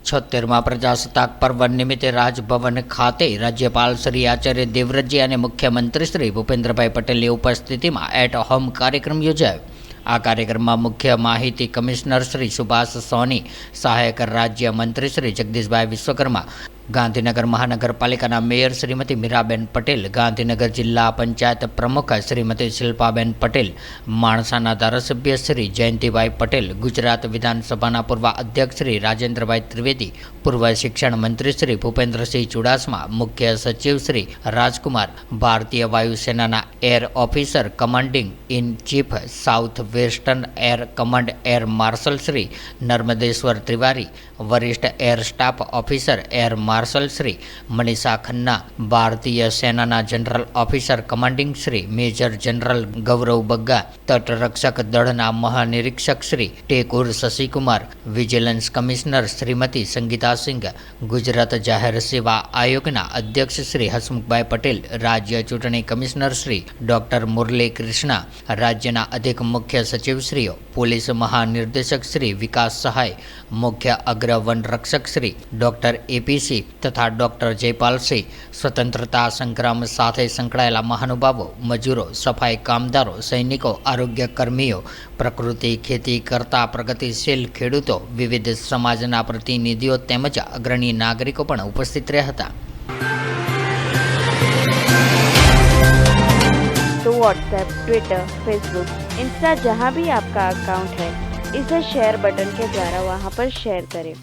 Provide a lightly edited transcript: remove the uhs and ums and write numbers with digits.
76માં પ્રજાસત્તાક પર્વ નિમિત્તે રાજભવન ખાતે રાજ્યપાલ શ્રી આચાર્ય દેવવ્રતજી અને મુખ્યમંત્રી શ્રી ભૂપેન્દ્રભાઈ પટેલની ઉપસ્થિતિમાં એટ હોમ કાર્યક્રમ યોજાયો। આ કાર્યક્રમમાં મુખ્ય માહિતી કમિશનર શ્રી સુભાષ સોની, સહાયક રાજ્ય મંત્રી શ્રી જગદીશભાઈ વિશ્વકર્મા, ગાંધીનગર મહાનગરપાલિકાના મેયર શ્રીમતી મીરાબેન પટેલ, ગાંધીનગર જિલ્લા પંચાયત પ્રમુખ શ્રીમતી શિલ્પાબેન પટેલ, માણસાના ધારાસભ્ય શ્રી જયંતિભાઈ પટેલ, ગુજરાત વિધાનસભાના પૂર્વ અધ્યક્ષ શ્રી રાજેન્દ્રભાઈ ત્રિવેદી, પૂર્વ શિક્ષણ મંત્રી શ્રી ભૂપેન્દ્રસિંહ ચુડાસમા, મુખ્ય સચિવ શ્રી રાજકુમાર, ભારતીય વાયુસેનાના air officer commanding in chief south western air command air marshal Shri Narmdeshwar Trivari, વરિષ્ઠ air staff officer air marshal Shri Manisha Khanna, ભારતીય સેનાના general officer commanding Shri major general Gaurav Bagga, તટરક્ષક દળના મહાનિરીક્ષક શ્રી ટેકુર શશિકુમાર, વિજિલન્સ કમિશનર શ્રીમતી સંગીતા સિંઘ, ગુજરાત જાહેર સેવા આયોગના અધ્યક્ષ શ્રી હસમુખભાઈ પટેલ, રાજ્ય ચૂંટણી કમિશનર શ્રી ડોક્ટર મુરલી કૃષ્ણા, રાજ્યના અધિક મુખ્ય સચિવશ્રીઓ, પોલીસ મહાનિર્દેશક શ્રી વિકાસ સહાય, મુખ્ય અગ્ર વન રક્ષક શ્રી ડોક્ટર એપીસી તથા ડોક્ટર જયપાલસિંહ, સ્વતંત્રતા સંગ્રામ સાથે સંકળાયેલા મહાનુભાવો, મજૂરો, સફાઈ કામદારો, સૈનિકો, આરોગ્ય કર્મીઓ, પ્રકૃતિ ખેતી કરતા પ્રગતિશીલ ખેડૂતો, વિવિધ સમાજના પ્રતિનિધિઓ તેમજ અગ્રણી નાગરિકો પણ ઉપસ્થિત રહ્યા હતા। तो व्हाट्सएप, ट्विटर, फेसबुक, इंस्टा जहाँ भी आपका अकाउंट है, इसे शेयर बटन के द्वारा वहाँ पर शेयर करें।